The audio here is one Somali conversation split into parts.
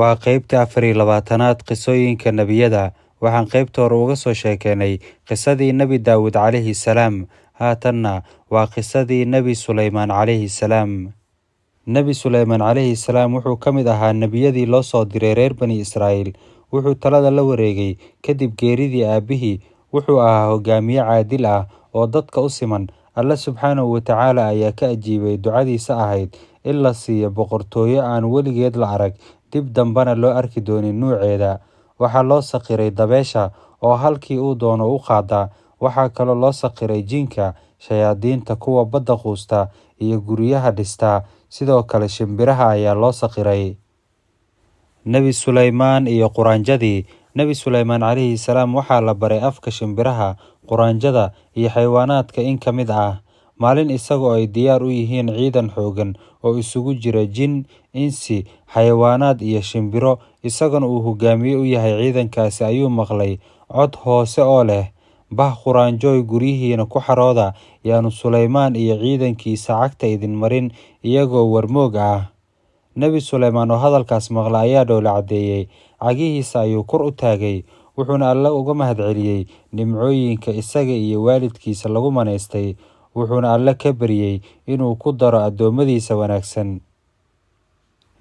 waa qaybta 24aad qisooyinka nebiyada. waxaan qaybta hore uga soo sheekeynay qisadii nebi daawud calayhi salaam. haatanna waa qisadii nebi suleymaan calayhi salaam. nebi suleymaan calayhi salaam wuxuu ka mid ahaa nebiyadii loo soo diray reer bani israa'iil. wuxuu talada la wareegay kadib geeridii aabbihii. wuxuu ahaa hogaamiye caadil ah oo dadka u siman. alle subxaanahu watacaala ayaa ka ajiibay ducadiisa ahayd in la siiyo boqortooyo aan weligeed la arag, dib dambana loo arki doonin nuuceeda. waxaa loo saqiray dabeesha oo halkii uu doono u qaada. waxaa kaloo loo saqiray jinka, shayaadiinta, kuwa badda quusta iyo guryaha dhista. sidoo kale shimbiraha ayaa loo saqiray. nebi suleymaan iyo quraanjadii. nebi suleymaan calayhi salaam waxaa la baray afka shimbiraha, quraanjada iyo xayawaanaadka in ka mid ah. maalin isagoo ay diyaar u yihiin ciidan xoogan oo isugu jira jin, insi, xayawaanaad iyo shimbiro, isagana uu hogaamiye u yahay ciidankaasi, ayuu maqlay cod hoose oo leh, bah quraanjooy guryihiina ku xarooda, yaanu suleymaan iyo ciidankiisa cagta idin marin iyagoo warmoog ah. nebi suleymaan oo hadalkaas maqla ayaa dhowla caddeeyey, cagihiisa ayuu kor u taagay, wuxuuna alle uga mahadceliyey nimcooyinka isaga iyo waalidkiisa lagu manaystay. wuxuuna alle ka baryey inuu ku daro addoommadiisa wanaagsan.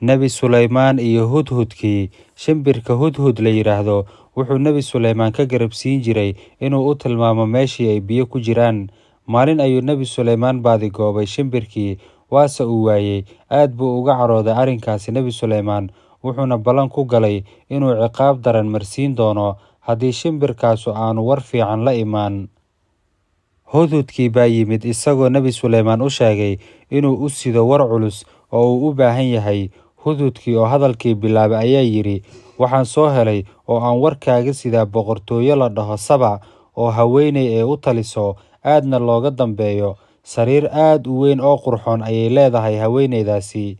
nebi suleymaan iyo hudhudkii. shimbirka hudhud la yidhaahdo wuxuu nebi suleymaan ka garabsiin jiray inuu u tilmaamo meeshii ay biyo ku jiraan. maalin ayuu nebi suleymaan baadigoobay shimbirkii, waase uu waayey. aad buu uga carooday arrinkaasi nebi suleymaan, wuxuuna ballan ku galay inuu ciqaab daran marsiin doono haddii shimbirkaasu aanu war fiican la imaan. hudhudkii baa yimid isagoo nebi suleymaan u sheegay inuu u sido war culus oo uu u baahan yahay. hudhudkii oo hadalkii bilaabay ayaa yidhi, waxaan soo helay oo aan warkaaga sidaa boqortooyo la dhaho Saba, oo haweeney ee u taliso, aadna looga dambeeyo. sariir aad u weyn oo qurxoon ayay leedahay haweeneydaasi.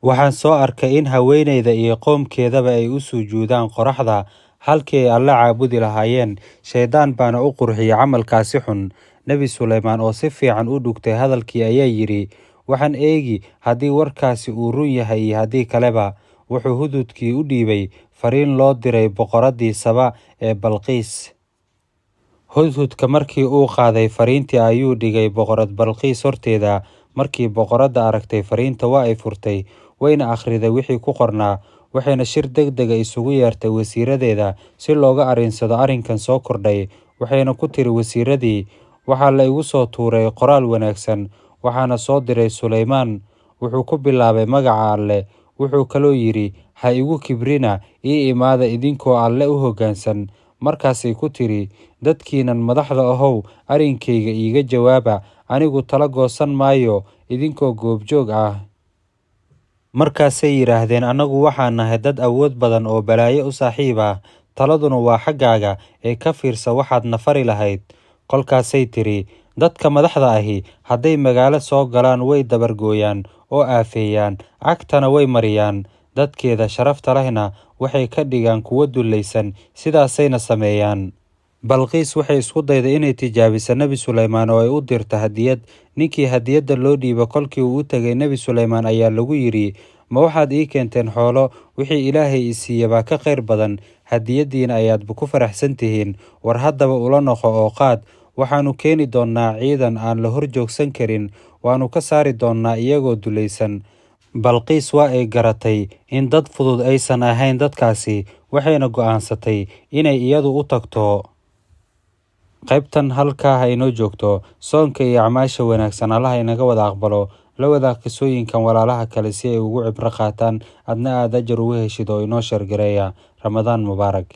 waxaan soo arkay in haweeneyda iyo qoomkeedaba ay u sujuudaan qoraxda halkii ay alle caabudi lahaayeen. shayddaan baana u qurxiyey camalkaasi xun. nebi suleymaan oo si fiican u dhugtay hadalkii ayaa yidhi, waxaan eegi haddii warkaasi uu run yahay iyo haddii kaleba. wuxuu hudhudkii u dhiibay fariin loo diray boqoraddii Saba ee Balqiis. hudhudka markii uu qaaday fariintii ayuu dhigay boqorad Balqiis horteeda. markii boqoradda aragtay fariinta waa ay furtay, wayna akhriday wixii ku qornaa. waxayna shir degdega isugu yeertay wasiiradeeda si looga arrinsado arrinkan soo kordhay. waxayna ku tiri wasiiradii, waxaa la igu soo tuuray qoraal wanaagsan, waxaana soo diray Suleymaan. wuxuu ku bilaabay magaca alle. wuxuu kaloo yidhi, ha igu kibrina, ii imaada idinkoo alle u hoggaansan. markaasay ku tiri, dadkiinan madaxda ahow, arrinkayga iiga jawaaba. anigu tala goosan maayo idinkoo goobjoog ah. markaasay yidhaahdeen, annagu waxaan nahay dad awood badan oo balaayo u saaxiib ah. taladuna waa xaggaaga ee ka fiirsa waxaad na fari lahayd. kolkaasay tiri, dadka madaxda ahi hadday magaalo soo galaan way dabargooyaan oo aafeeyaan, cagtana way mariyaan. dadkeeda sharafta lehna waxay ka dhigaan kuwo dullaysan, sidaasayna sameeyaan. balqiis waxay isku dayday inay tijaabiso nebi suleymaan oo ay u dirto hadiyad. ninkii hadiyadda loo dhiibo kolkii uu u tegay nebi suleymaan ayaa lagu yidhi, ma waxaad ii keenteen xoolo? wixii ilaahay i siiya baa ka khayr badan, hadiyaddiina ayaadba ku faraxsan tihiin. war haddaba ula noqo oo qaad. waxaannu keeni doonnaa ciidan aan la hor joogsan karin, waannu ka saari doonnaa iyagoo dulaysan. balqiis waa ay garatay in dad fudud aysan ahayn dadkaasi, waxayna go'aansatay inay iyadu u tagto. qaybtan halkaa ha inoo joogto. soonka iyo acmaasha wanaagsan allaha inaga wada aqbalo. la wadaag qisooyinkan walaalaha kale si ay ugu cibro qaataan, adna aad ajar ugu heshid oo inoo shargareeya. ramadaan mubaarak.